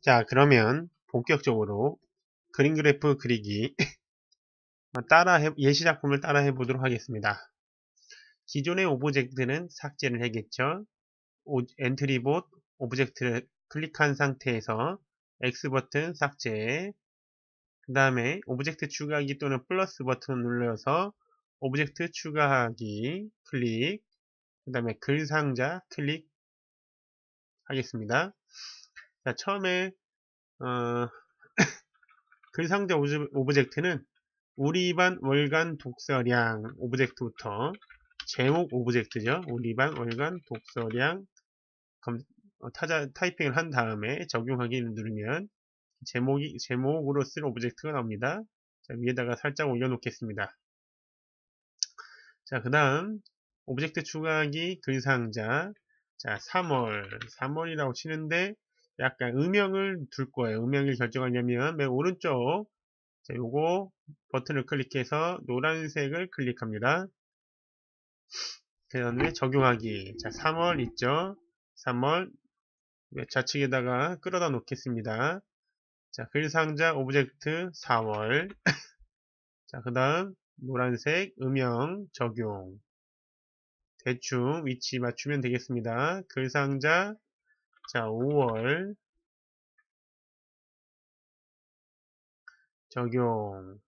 자, 그러면 본격적으로 그림 그래프 그리기 예시 작품을 따라 해보도록 하겠습니다. 기존의 오브젝트는 삭제를 하겠죠. 엔트리봇 오브젝트를 클릭한 상태에서 X 버튼 삭제, 그 다음에 오브젝트 추가하기 또는 플러스 버튼을 눌러서 오브젝트 추가하기 클릭, 그 다음에 글 상자 클릭 하겠습니다. 자, 처음에 글 상자 오브젝트는 우리 반 월간 독서량 오브젝트부터 제목 오브젝트죠. 우리 반 월간 독서량 타이핑을 한 다음에 적용하기를 누르면 제목으로 쓸 오브젝트가 나옵니다. 자, 위에다가 살짝 올려놓겠습니다. 자, 그 다음 오브젝트 추가하기 글상자. 자, 3월이라고 치는데 약간 음영을 둘 거예요. 음영을 결정하려면 맨 오른쪽 자, 요거 버튼을 클릭해서 노란색을 클릭합니다. 그 다음에 적용하기. 자, 3월 있죠? 3월 좌측에다가 끌어다 놓겠습니다. 자, 글상자 오브젝트 4월. 자, 그 다음 노란색 음영 적용. 대충 위치 맞추면 되겠습니다. 글상자 자, 5월 적용.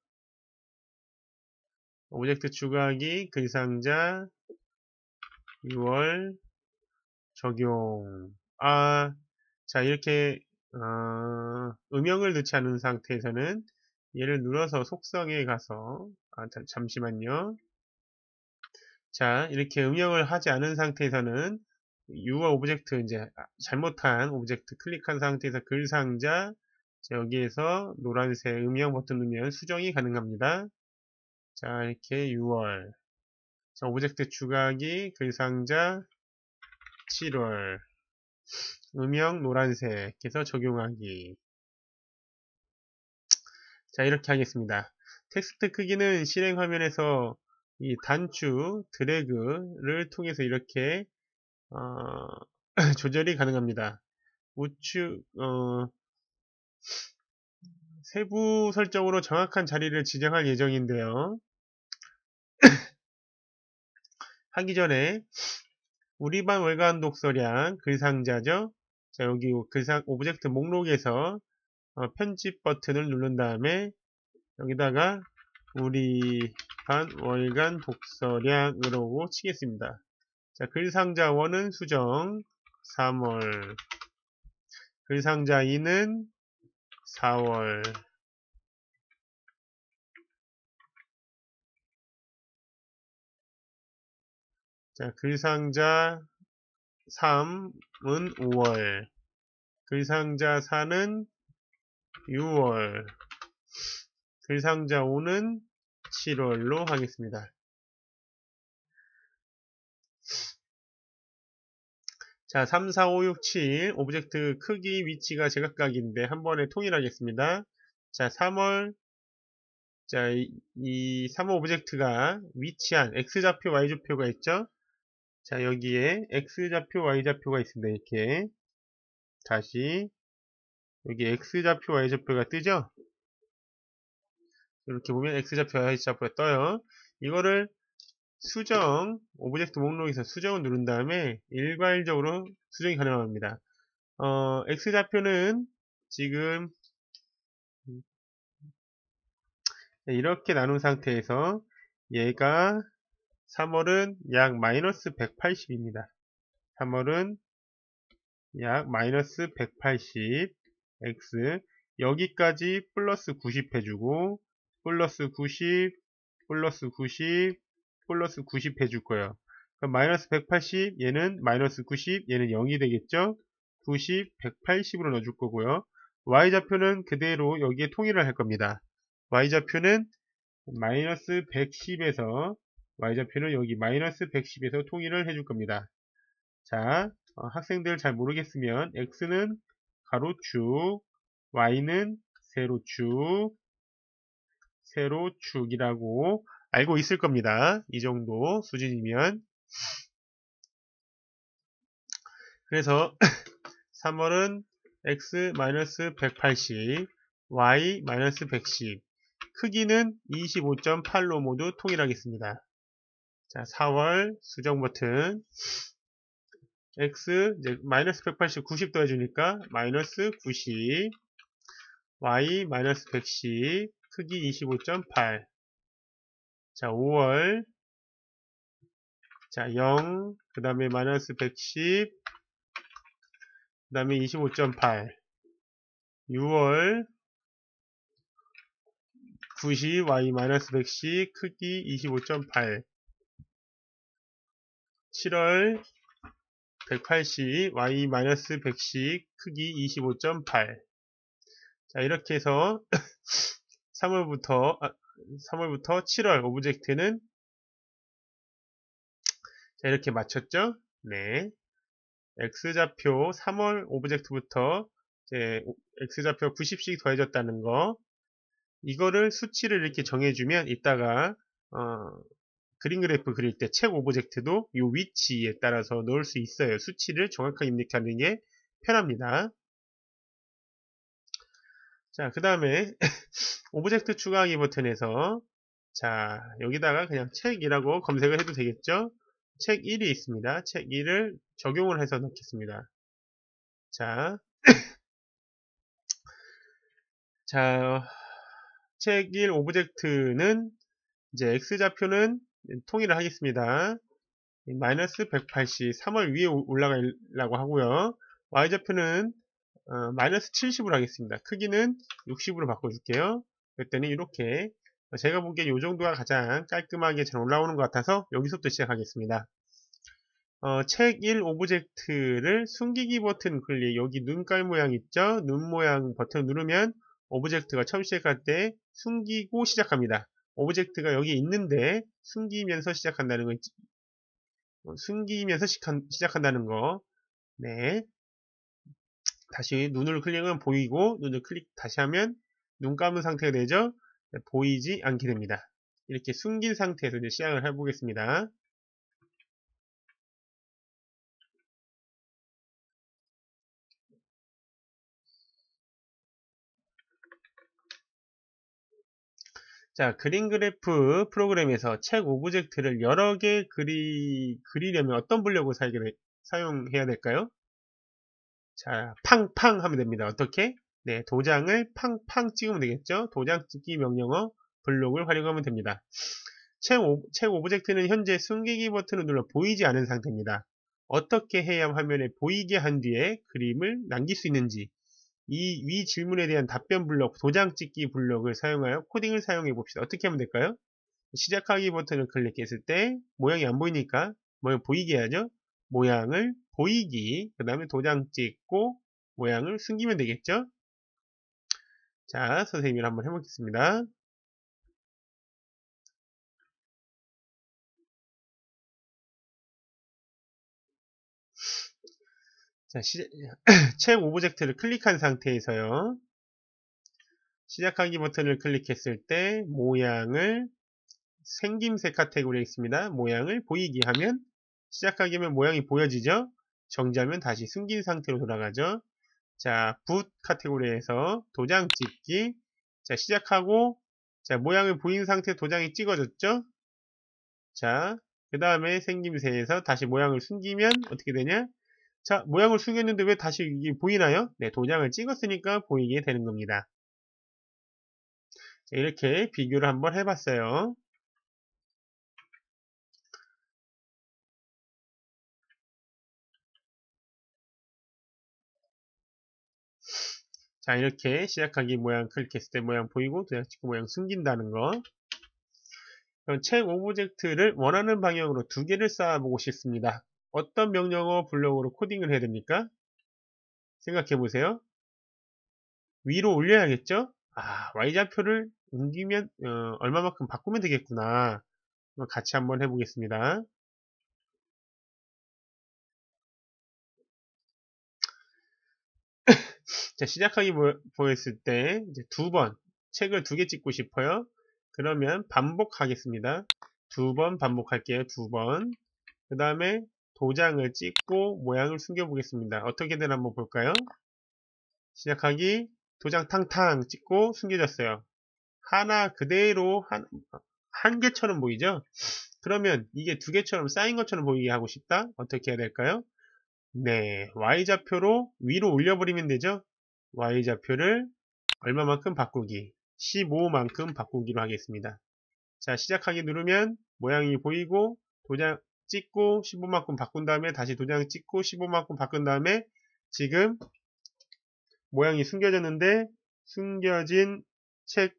오브젝트 추가하기 글상자 2월 적용. 자, 이렇게 음영을 넣지 않은 상태에서는 얘를 눌러서 속성에 가서 잠시만요. 자, 이렇게 음영을 하지 않은 상태에서는 유어 오브젝트 이제 잘못한 오브젝트 클릭한 상태에서 글 상자 여기에서 노란색 음영 버튼 누르면 수정이 가능합니다. 자, 이렇게 6월 자, 오브젝트 추가하기 글 상자 7월 음영 노란색 해서 적용하기. 자, 이렇게 하겠습니다. 텍스트 크기는 실행 화면에서 이 단추 드래그를 통해서 이렇게 조절이 가능합니다. 우측 세부 설정으로 정확한 자리를 지정할 예정인데요. 하기 전에 우리 반 월간 독서량 글상자죠. 자, 여기 오브젝트 목록에서 편집 버튼을 누른 다음에 여기다가 우리 반 월간 독서량으로 치겠습니다. 자, 글상자 1은 수정 3월, 글상자 2는 4월, 자, 글상자 3은 5월, 글상자 4는 6월, 글상자 5는 7월로 하겠습니다. 자, 3, 4, 5, 6, 7 오브젝트 크기, 위치가 제각각인데 한 번에 통일하겠습니다. 자, 3월 자, 이 3호 오브젝트가 위치한 X좌표, Y좌표가 있죠? 자, 여기에 X좌표, Y좌표가 있습니다. 이렇게 다시 여기 X좌표, Y좌표가 뜨죠? 이렇게 보면 X좌표, Y좌표가 떠요. 이거를 오브젝트 목록에서 수정을 누른 다음에 일괄적으로 수정이 가능합니다. X좌표는 지금 이렇게 나눈 상태에서 얘가 3월은 약 마이너스 180입니다. 3월은 약 마이너스 180 x 여기까지 플러스 90 해주고 플러스 90 플러스 90 플러스 90 해줄 거예요. 그럼 마이너스 180 얘는 마이너스 90 얘는 0이 되겠죠. 90 180으로 넣어줄 거고요. y좌표는 그대로 여기에 통일을 할 겁니다. y좌표는 마이너스 110에서 y좌표는 여기 마이너스 110에서 통일을 해줄 겁니다. 자, 학생들 잘 모르겠으면 x는 가로축, y는 세로축이라고 알고 있을 겁니다. 이 정도 수준이면. 그래서 3월은 x 마이너스 180, y 마이너스 110. 크기는 25.8로 모두 통일하겠습니다. 자, 4월 수정 버튼. x 이제 마이너스 180, 90 더해주니까 마이너스 90, y 마이너스 110, 크기 25.8. 자, 5월. 자, 0, 그 다음에 마이너스 110, 그 다음에 25.8. 6월 90, y 마이너스 110, 크기 25.8. 7월 180, y 마이너스 110, 크기 25.8. 자, 이렇게 해서 3월부터 7월 오브젝트는 자, 이렇게 맞췄죠? 네. X좌표 3월 오브젝트부터 이제 X좌표 90씩 더해졌다는 거. 이거를 수치를 이렇게 정해주면 이따가 그림 그래프 그릴 때 책 오브젝트도 이 위치에 따라서 넣을 수 있어요. 수치를 정확하게 입력하는 게 편합니다. 자, 그 다음에 오브젝트 추가하기 버튼에서 자, 여기다가 그냥 책이라고 검색을 해도 되겠죠? 책 1이 있습니다. 책 1을 적용을 해서 넣겠습니다. 자, 책 1 오브젝트는 이제 X좌표는 통일을 하겠습니다. 마이너스 180, 3월 위에 올라가려고 하고요. Y좌표는 마이너스 70으로 하겠습니다. 크기는 60으로 바꿔줄게요. 그랬더니 이렇게 제가 보기엔 이 정도가 가장 깔끔하게 잘 올라오는 것 같아서 여기서부터 시작하겠습니다. 책 1 오브젝트를 숨기기 버튼 클릭, 여기 눈깔 모양 있죠? 눈 모양 버튼 누르면 오브젝트가 처음 시작할 때 숨기고 시작합니다. 오브젝트가 여기 있는데 숨기면서 시작한다는 거, 숨기면서 시작한다는 거. 네. 다시 눈을 클릭하면 보이고, 눈을 클릭 다시 하면 눈 감은 상태가 되죠? 네, 보이지 않게 됩니다. 이렇게 숨긴 상태에서 이제 시작을 해보겠습니다. 자, 그림 그래프 프로그램에서 책 오브젝트를 여러 개 그리려면 어떤 블록을 사용해야 될까요? 자, 팡팡 하면 됩니다. 어떻게? 네, 도장을 팡팡 찍으면 되겠죠? 도장 찍기 명령어 블록을 활용하면 됩니다. 책 오브젝트는 현재 숨기기 버튼을 눌러 보이지 않은 상태입니다. 어떻게 해야 화면에 보이게 한 뒤에 그림을 남길 수 있는지 이 위 질문에 대한 답변 블록, 도장 찍기 블록을 사용하여 코딩을 사용해 봅시다. 어떻게 하면 될까요? 시작하기 버튼을 클릭했을 때 모양이 안 보이니까 모양 보이게 해야죠. 모양을 보이기, 그 다음에 도장 찍고 모양을 숨기면 되겠죠. 자, 선생님이 한번 해보겠습니다. 자, 책 오브젝트를 클릭한 상태에서요. 시작하기 버튼을 클릭했을 때 모양을 생김새 카테고리에 있습니다. 모양을 보이기 하면 시작하기면 모양이 보여지죠. 정지하면 다시 숨긴 상태로 돌아가죠. 자, 붓 카테고리에서 도장 찍기. 자, 시작하고 자, 모양을 보인 상태 도장이 찍어졌죠. 자, 그 다음에 생김새에서 다시 모양을 숨기면 어떻게 되냐? 자, 모양을 숨겼는데 왜 다시 이게 보이나요? 네, 도장을 찍었으니까 보이게 되는 겁니다. 자, 이렇게 비교를 한번 해봤어요. 자, 이렇게 시작하기 모양 클릭했을 때 모양 보이고 도장 찍고 모양 숨긴다는 거. 그럼 책 오브젝트를 원하는 방향으로 두 개를 쌓아보고 싶습니다. 어떤 명령어 블록으로 코딩을 해야 됩니까? 생각해 보세요. 위로 올려야겠죠? 아, Y좌표를 옮기면 얼마만큼 바꾸면 되겠구나. 같이 한번 해보겠습니다. 자, 시작하기 보였을 때 이제 두 번 책을 두 개 찍고 싶어요. 그러면 반복하겠습니다. 두 번 반복할게요. 두 번. 그 다음에 도장을 찍고 모양을 숨겨 보겠습니다. 어떻게든 한번 볼까요? 시작하기, 도장 탕탕 찍고 숨겨졌어요. 하나 그대로 한 개처럼 보이죠? 그러면 이게 두 개처럼 쌓인 것처럼 보이게 하고 싶다? 어떻게 해야 될까요? 네, Y좌표로 위로 올려버리면 되죠? Y좌표를 얼마만큼 바꾸기? 15만큼 바꾸기로 하겠습니다. 자, 시작하기 누르면 모양이 보이고 도장 찍고 15만큼 바꾼 다음에 다시 도장 찍고 15만큼 바꾼 다음에 지금 모양이 숨겨졌는데 숨겨진 책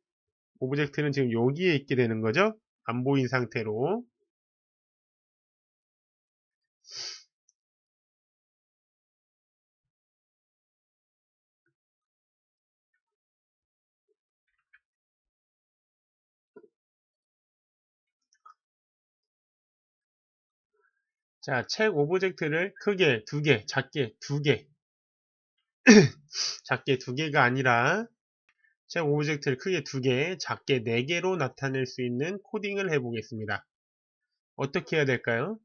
오브젝트는 지금 여기에 있게 되는 거죠. 안 보인 상태로. 자, 책 오브젝트를 크게 2개, 작게 2개, 작게 2개가 아니라 책 오브젝트를 크게 2개, 작게 4개로 나타낼 수 있는 코딩을 해보겠습니다. 어떻게 해야 될까요?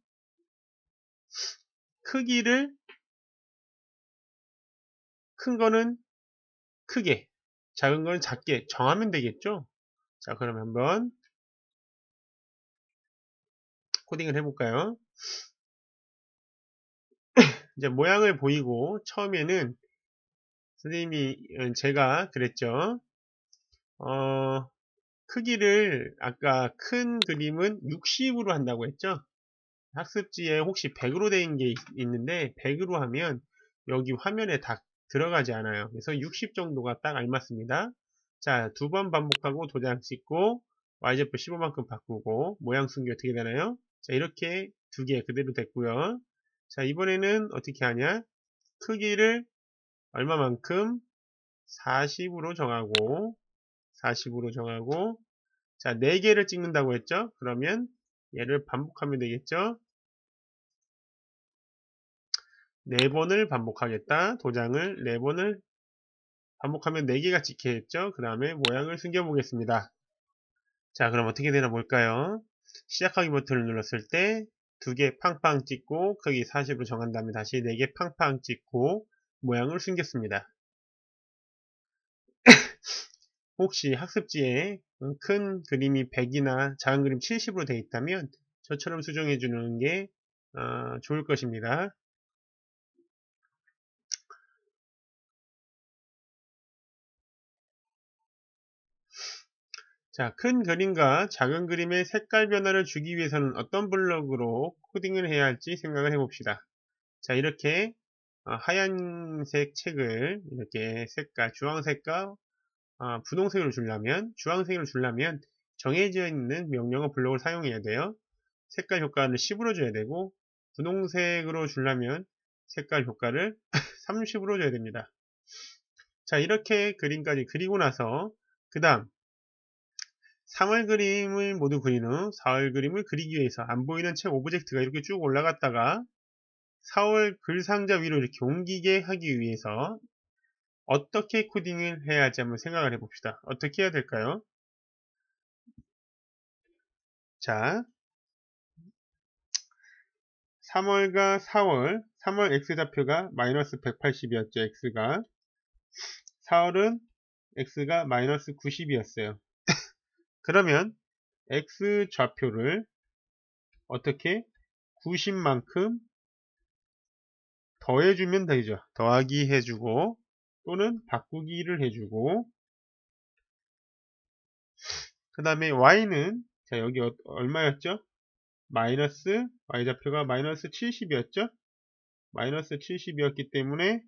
크기를 큰 거는 크게, 작은 거는 작게 정하면 되겠죠? 자, 그럼 한번 코딩을 해볼까요? 이제 모양을 보이고 처음에는 선생님이 제가 그랬죠. 크기를 아까 큰 그림은 60으로 한다고 했죠. 학습지에 혹시 100으로 된 게 있는데 100으로 하면 여기 화면에 다 들어가지 않아요. 그래서 60 정도가 딱 알맞습니다. 자, 2번 반복하고 도장 찍고 Y좌표 15만큼 바꾸고 모양 숨기 어떻게 되나요? 자, 이렇게 2개 그대로 됐고요. 자, 이번에는 어떻게 하냐? 크기를 얼마만큼 40으로 정하고 40으로 정하고 자, 4개를 찍는다고 했죠? 그러면 얘를 반복하면 되겠죠? 4번을 반복하겠다. 도장을 4번을 반복하면 4개가 찍히겠죠? 그 다음에 모양을 숨겨보겠습니다. 자, 그럼 어떻게 되나 볼까요? 시작하기 버튼을 눌렀을 때 2개 팡팡 찍고 크기 40으로 정한 다음에 다시 4개 팡팡 찍고 모양을 숨겼습니다. 혹시 학습지에 큰 그림이 100이나 작은 그림 70으로 되어 있다면 저처럼 수정해 주는 게 좋을 것입니다. 자, 큰 그림과 작은 그림의 색깔 변화를 주기 위해서는 어떤 블록으로 코딩을 해야 할지 생각을 해봅시다. 자, 이렇게 하얀색 책을 이렇게 색깔, 주황색과 주황색으로 주려면 정해져 있는 명령어 블록을 사용해야 돼요. 색깔 효과를 10으로 줘야 되고, 분홍색으로 주려면 색깔 효과를 30으로 줘야 됩니다. 자, 이렇게 그림까지 그리고 나서, 그 다음, 3월 그림을 모두 그린 후 4월 그림을 그리기 위해서 안 보이는 책 오브젝트가 이렇게 쭉 올라갔다가 4월 글상자 위로 이렇게 옮기게 하기 위해서 어떻게 코딩을 해야 할지 한번 생각을 해봅시다. 어떻게 해야 될까요? 자, 3월과 4월, 3월 X좌표가 마이너스 180이었죠, X가. 4월은 X가 마이너스 90이었어요. 그러면 X좌표를 어떻게 90만큼 더해주면 되죠. 더하기 해주고 또는 바꾸기를 해주고 그 다음에 Y는 자 여기 얼마였죠? 마이너스 Y좌표가 마이너스 70이었죠? 마이너스 70이었기 때문에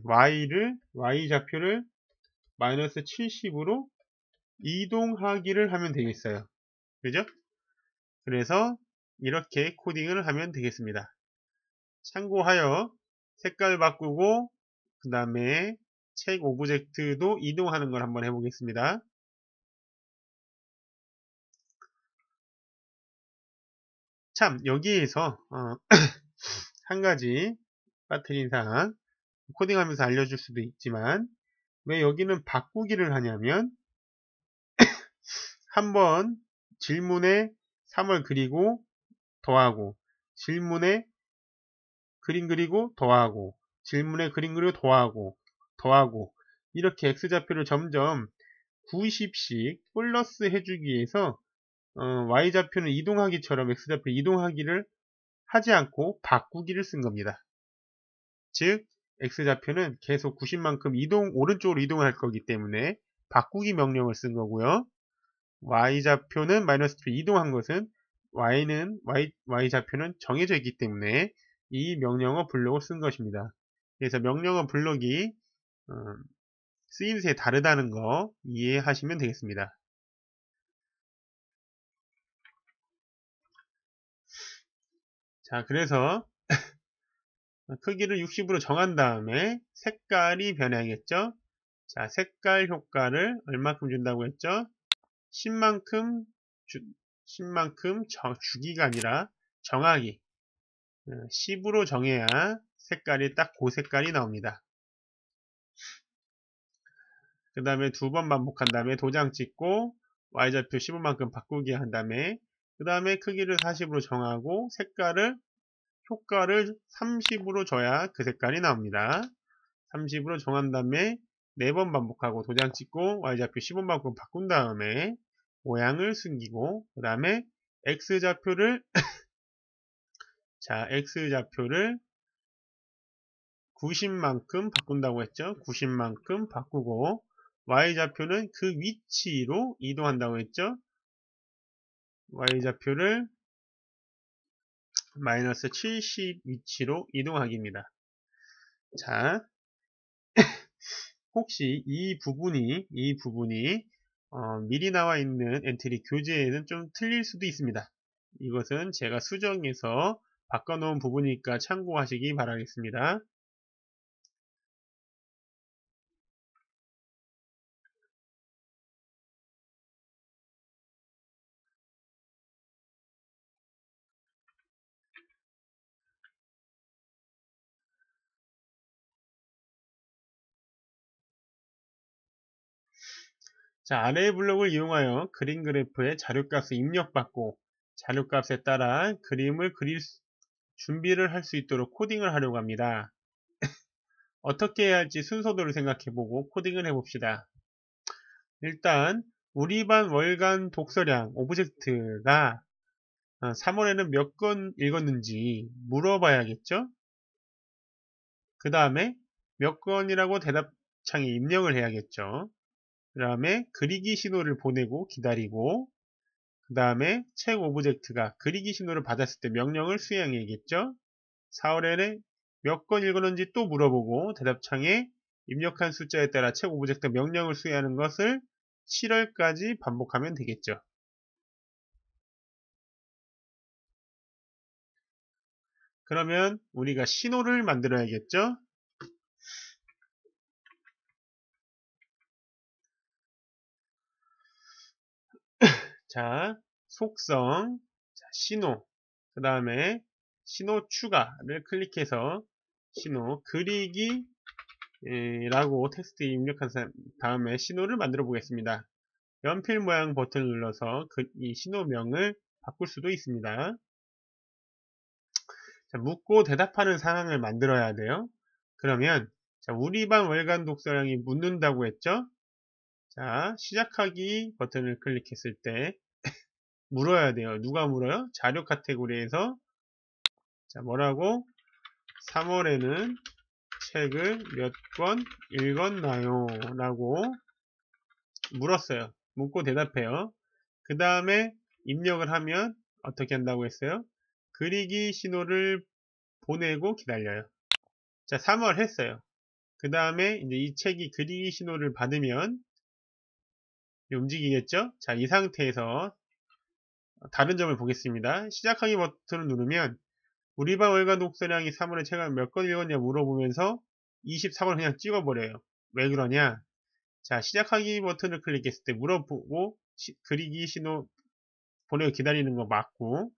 Y좌표를 마이너스 70으로 이동하기를 하면 되겠어요. 그죠? 그래서 이렇게 코딩을 하면 되겠습니다. 참고하여 색깔 바꾸고 그 다음에 책 오브젝트도 이동하는 걸 한번 해보겠습니다. 참 여기에서 한 가지 빠뜨린 사항 코딩하면서 알려줄 수도 있지만 왜 여기는 바꾸기를 하냐면 한번 질문에 3을 그리고 더하고 질문에 그림 그리고 더하고 질문에 그림 그리고 더하고 이렇게 x좌표를 점점 90씩 플러스 해주기 위해서 y좌표는 이동하기처럼 x좌표 이동하기를 하지 않고 바꾸기를 쓴 겁니다. 즉 x좌표는 계속 90만큼 오른쪽으로 이동할 거기 때문에 바꾸기 명령을 쓴 거고요. y좌표는 마이너스 2 이동한 것은 y좌표는 정해져 있기 때문에 이 명령어 블록을 쓴 것입니다. 그래서 명령어 블록이 쓰임새 다르다는 거 이해하시면 되겠습니다. 자, 그래서 크기를 60으로 정한 다음에 색깔이 변해야겠죠? 자, 색깔 효과를 얼마큼 준다고 했죠? 10만큼 주기가 아니라 정하기. 10으로 정해야 색깔이 딱 그 색깔이 나옵니다. 그 다음에 두 번 반복한 다음에 도장 찍고 y좌표 15만큼 바꾸기 한 다음에 그 다음에 크기를 40으로 정하고 효과를 30으로 줘야 그 색깔이 나옵니다. 30으로 정한 다음에 4번 반복하고 도장 찍고 y좌표 15만큼 바꾼 다음에 모양을 숨기고 그 다음에 x좌표를 자, x좌표를 90만큼 바꾼다고 했죠. 90만큼 바꾸고 y좌표는 그 위치로 이동한다고 했죠. y좌표를 마이너스 70 위치로 이동하기입니다. 자, 혹시 이 부분이 미리 나와 있는 엔트리 교재에는 좀 틀릴 수도 있습니다. 이것은 제가 수정해서 바꿔놓은 부분이니까 참고하시기 바라겠습니다. 자, 아래의 블록을 이용하여 그림 그래프에 자료값을 입력받고 자료값에 따라 그림을 준비를 할 수 있도록 코딩을 하려고 합니다. 어떻게 해야 할지 순서대로 생각해보고 코딩을 해봅시다. 일단 우리 반 월간 독서량 오브젝트가 3월에는 몇 건 읽었는지 물어봐야겠죠? 그 다음에 몇 건이라고 대답창에 입력을 해야겠죠? 그 다음에 그리기 신호를 보내고 기다리고 그 다음에 책 오브젝트가 그리기 신호를 받았을 때 명령을 수행해야겠죠? 4월에는 몇 건 읽었는지 또 물어보고 대답창에 입력한 숫자에 따라 책 오브젝트 명령을 수행하는 것을 7월까지 반복하면 되겠죠. 그러면 우리가 신호를 만들어야겠죠? 자, 속성, 자, 신호, 그 다음에 신호 추가를 클릭해서 신호 그리기 라고 텍스트 입력한 다음에 신호를 만들어 보겠습니다. 연필 모양 버튼을 눌러서 이 신호명을 바꿀 수도 있습니다. 자, 묻고 대답하는 상황을 만들어야 돼요. 그러면 자, 우리 반 월간 독서량이 묻는다고 했죠? 자, 시작하기 버튼을 클릭했을 때 물어야 돼요. 누가 물어요? 자료 카테고리에서 자, 뭐라고? 3월에는 책을 몇 권 읽었나요? 라고 물었어요. 묻고 대답해요. 그 다음에 입력을 하면 어떻게 한다고 했어요? 그리기 신호를 보내고 기다려요. 자, 3월 했어요. 그 다음에 이제 이 책이 그리기 신호를 받으면 움직이겠죠? 자, 이 상태에서 다른 점을 보겠습니다. 시작하기 버튼을 누르면 우리 반 월간 독서량이 3월에 책을 몇 권 읽었냐 물어보면서 24권 그냥 찍어버려요. 왜 그러냐? 자, 시작하기 버튼을 클릭했을 때 물어보고 그리기 신호 보내고 기다리는 거 맞고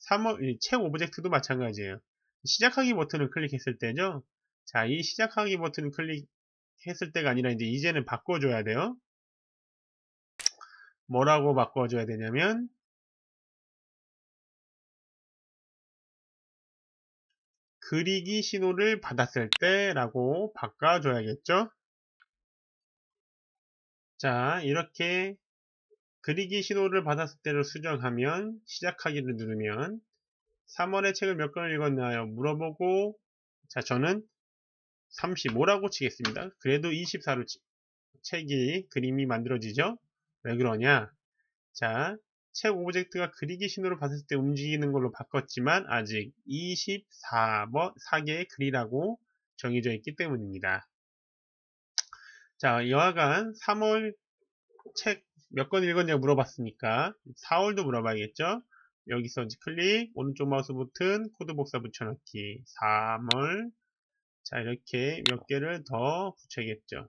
3월 책 오브젝트도 마찬가지예요. 시작하기 버튼을 클릭했을 때죠. 자, 이 시작하기 버튼을 클릭했을 때가 아니라 이제는 바꿔줘야 돼요. 뭐라고 바꿔줘야 되냐면 그리기 신호를 받았을 때 라고 바꿔줘야겠죠. 자, 이렇게 그리기 신호를 받았을 때로 수정하면 시작하기를 누르면 3월에 책을 몇 권을 읽었나요? 물어보고, 자, 저는 35라고 치겠습니다. 그래도 24로 책이 그림이 만들어지죠? 왜 그러냐? 자, 책 오브젝트가 그리기 신호를 받았을 때 움직이는 걸로 바꿨지만 아직 24개의 글이라고 정해져 있기 때문입니다. 자, 여하간 3월 책 몇 권 읽었냐고 물어봤으니까 4월도 물어봐야겠죠? 여기서 이제 클릭, 오른쪽 마우스 버튼, 코드 복사 붙여넣기, 3월. 자, 이렇게 몇 개를 더 붙여야겠죠.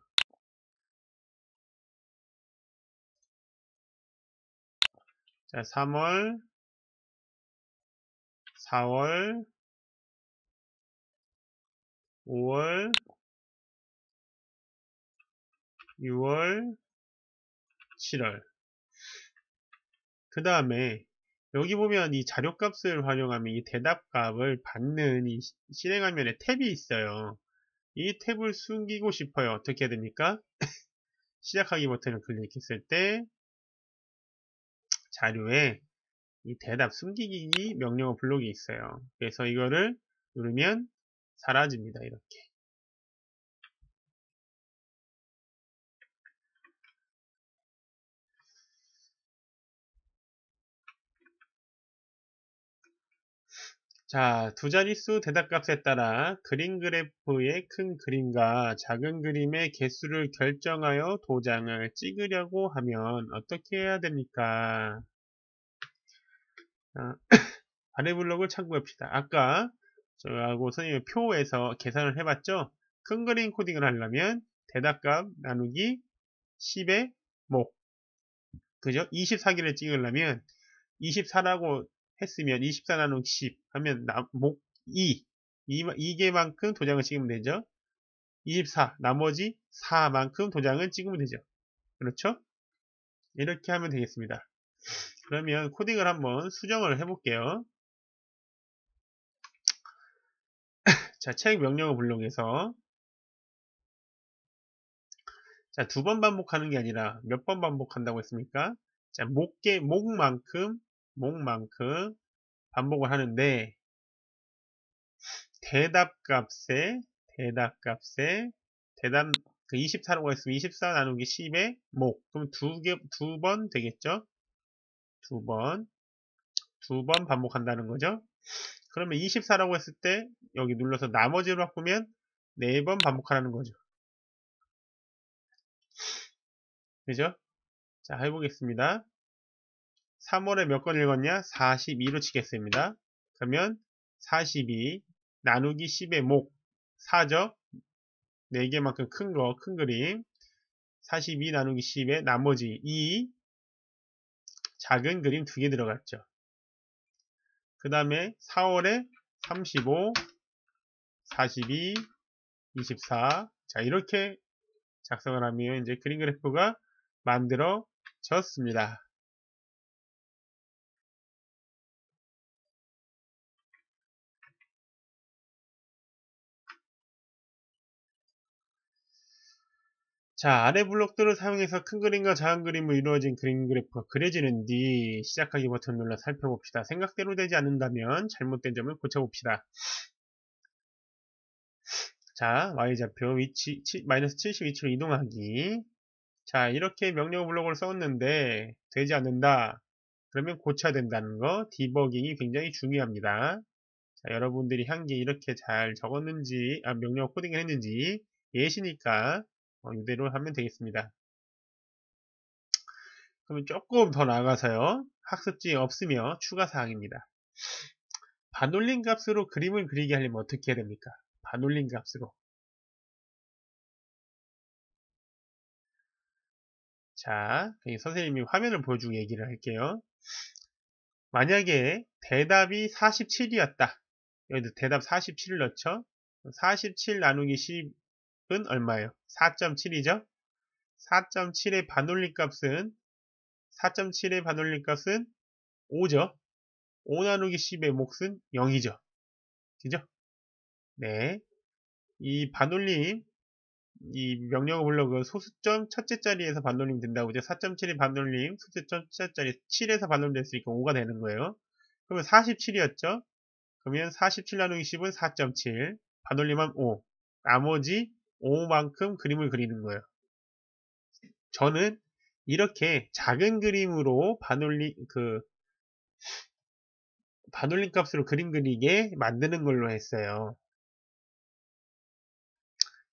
자, 3월, 4월, 5월, 6월, 7월. 그 다음에 여기 보면 이 자료값을 활용하면 이 대답값을 받는 이 실행 화면에 탭이 있어요. 이 탭을 숨기고 싶어요. 어떻게 해야 됩니까? 시작하기 버튼을 클릭했을 때 자료에 이 대답 숨기기 명령어 블록이 있어요. 그래서 이거를 누르면 사라집니다. 이렇게. 자, 두 자릿수 대답값에 따라 그림 그래프의 큰 그림과 작은 그림의 개수를 결정하여 도장을 찍으려고 하면 어떻게 해야 됩니까? 아래 블록을 참고합시다. 아까 저하고 선생님의 표에서 계산을 해봤죠? 큰 그림 코딩을 하려면 대답값 나누기 10의 목, 그죠? 24개를 찍으려면 24라고 했으면 24 나누기 10 하면 목 2, 2개만큼 도장을 찍으면 되죠. 24, 나머지 4만큼 도장을 찍으면 되죠. 그렇죠? 이렇게 하면 되겠습니다. 그러면 코딩을 한번 수정을 해볼게요. 자, 책 명령어 블록에서 자, 2번 반복하는 게 아니라 몇 번 반복한다고 했습니까? 자, 목만큼 반복을 하는데 대답값에 대답 그 24라고 했으면 24 나누기 10의 목 그럼 두 번 되겠죠? 두 번 반복한다는 거죠. 그러면 24라고 했을 때 여기 눌러서 나머지로 바꾸면 4번 반복하라는 거죠. 그죠? 자, 해보겠습니다. 3월에 몇 권 읽었냐? 42로 치겠습니다. 그러면 42 나누기 10의 목 4죠? 4개만큼 큰 그림 42 나누기 10의 나머지 2 작은 그림 2개 들어갔죠. 그 다음에 4월에 35 42 24 자 이렇게 작성을 하면 이제 그림 그래프가 만들어졌습니다. 자, 아래 블록들을 사용해서 큰 그림과 작은 그림으로 이루어진 그림 그래프가 그려지는 뒤 시작하기 버튼 눌러 살펴봅시다. 생각대로 되지 않는다면 잘못된 점을 고쳐봅시다. 자, Y좌표 위치 마이너스 70 위치로 이동하기. 자, 이렇게 명령 블록을 썼는데 되지 않는다. 그러면 고쳐야 된다는 거, 디버깅이 굉장히 중요합니다. 자, 여러분들이 한 게 이렇게 잘 적었는지, 명령 코딩을 했는지 예시니까 이대로 하면 되겠습니다. 그러면 조금 더 나아가서요. 학습지에 없으며 추가 사항입니다. 반올림 값으로 그림을 그리게 하려면 어떻게 해야 됩니까? 반올림 값으로. 자, 선생님이 화면을 보여주고 얘기를 할게요. 만약에 대답이 47이었다. 여기도 대답 47을 넣죠. 47 나누기 10은 얼마예요? 4.7이죠? 4.7의 반올림 값은 4.7의 반올림 값은 5죠. 5 나누기 10의 몫은 0이죠. 그죠? 네. 이 반올림, 이 명령어 블록은 소수점 첫째 자리에서 반올림 된다고 그죠? 4.7이 반올림, 소수점 첫째 자리 7에서 반올림 됐으니까 5가 되는 거예요. 그러면 47이었죠? 그러면 47 나누기 10은 4.7, 반올림은 5. 나머지 5만큼 그림을 그리는 거예요. 저는 이렇게 작은 그림으로 반올림 값으로 그림 그리게 만드는 걸로 했어요.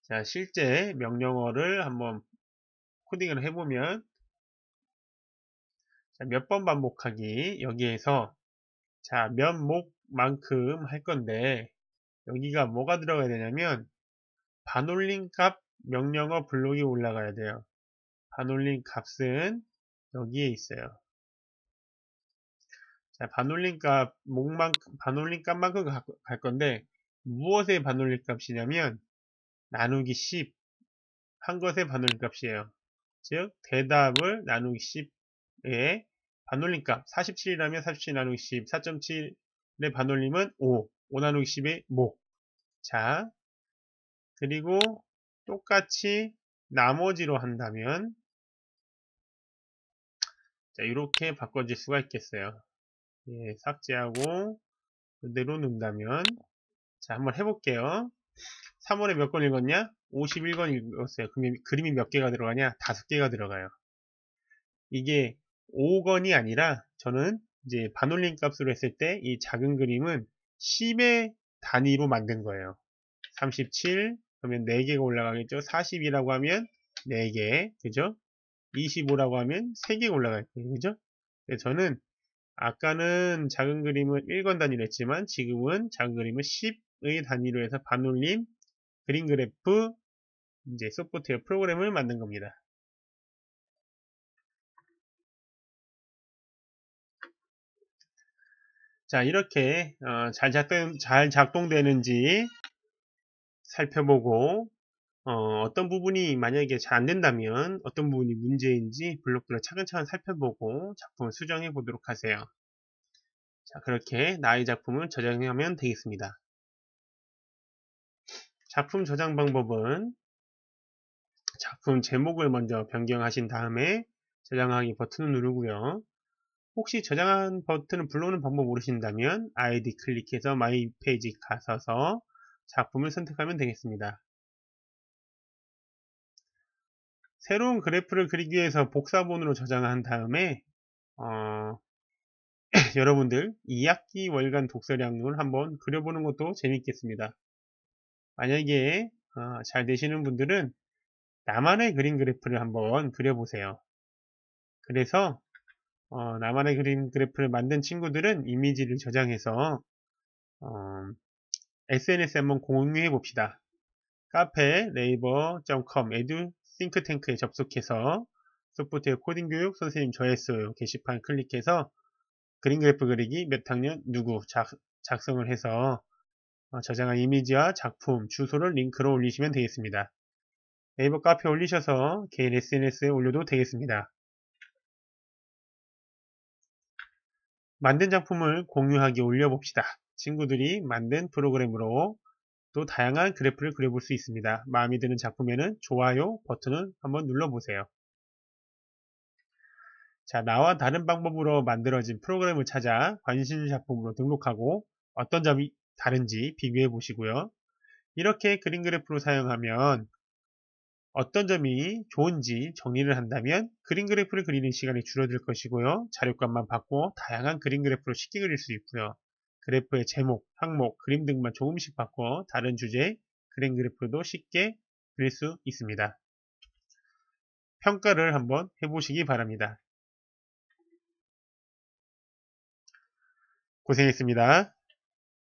자, 실제 명령어를 한번 코딩을 해보면, 몇 번 반복하기, 여기에서, 자, 몇 목만큼 할 건데, 여기가 뭐가 들어가야 되냐면, 반올림 값 명령어 블록이 올라가야 돼요. 반올림 값은 여기에 있어요. 자, 반올림 값만큼 갈 건데, 무엇의 반올림 값이냐면, 나누기 10, 한 것의 반올림 값이에요. 즉, 대답을 나누기 10의 반올림 값, 47이라면 47 나누기 10, 4.7의 반올림은 5, 5 나누기 10의 목. 자, 그리고 똑같이 나머지로 한다면, 자, 이렇게 바꿔줄 수가 있겠어요. 예, 삭제하고, 그대로 넣는다면, 자, 한번 해볼게요. 3월에 몇 건 읽었냐? 51건 읽었어요. 그러면 그림이 몇 개가 들어가냐? 5개가 들어가요. 이게 5건이 아니라 저는 이제 반올림 값으로 했을 때 이 작은 그림은 10의 단위로 만든 거예요. 37 그러면 4개가 올라가겠죠. 40이라고 하면 4개 그죠? 25라고 하면 3개가 올라갈 거예요. 그죠? 그래서 저는 아까는 작은 그림은 1건 단위로 했지만 지금은 작은 그림은 10의 단위로 해서 반올림 그림 그래프 이제 소프트웨어 프로그램을 만든 겁니다. 자, 이렇게 잘 작동되는지 살펴보고 어떤 부분이 만약에 잘 안된다면 어떤 부분이 문제인지 블록별로 차근차근 살펴보고 작품을 수정해 보도록 하세요. 자, 그렇게 나의 작품을 저장하면 되겠습니다. 작품 저장 방법은 작품 제목을 먼저 변경하신 다음에 저장하기 버튼을 누르고요. 혹시 저장한 버튼을 불러오는 방법 모르신다면 아이디 클릭해서 마이 페이지 가셔서 작품을 선택하면 되겠습니다. 새로운 그래프를 그리기 위해서 복사본으로 저장한 다음에 여러분들 2학기 월간 독서량을 한번 그려보는 것도 재밌겠습니다. 만약에 잘 되시는 분들은 나만의 그림 그래프를 한번 그려보세요. 그래서 나만의 그림 그래프를 만든 친구들은 이미지를 저장해서 SNS에 한번 공유해 봅시다. 카페 네이버.com 에듀싱크탱크에 접속해서 소프트웨어 코딩 교육 선생님 조회수 게시판 클릭해서 그림 그래프 그리기 몇 학년 누구 작성을 해서 저장한 이미지와 작품 주소를 링크로 올리시면 되겠습니다. 네이버 카페에 올리셔서 개인 SNS에 올려도 되겠습니다. 만든 작품을 공유하기 올려봅시다. 친구들이 만든 프로그램으로 또 다양한 그래프를 그려볼 수 있습니다. 마음에 드는 작품에는 좋아요 버튼을 한번 눌러보세요. 자, 나와 다른 방법으로 만들어진 프로그램을 찾아 관심 작품으로 등록하고 어떤 점이 다른지 비교해 보시고요. 이렇게 그림 그래프로 사용하면 어떤 점이 좋은지 정리를 한다면 그림 그래프를 그리는 시간이 줄어들 것이고요. 자료값만 받고 다양한 그림 그래프로 쉽게 그릴 수 있고요. 그래프의 제목, 항목, 그림 등만 조금씩 바꿔 다른 주제의 그림 그래프도 쉽게 그릴 수 있습니다. 평가를 한번 해보시기 바랍니다. 고생했습니다.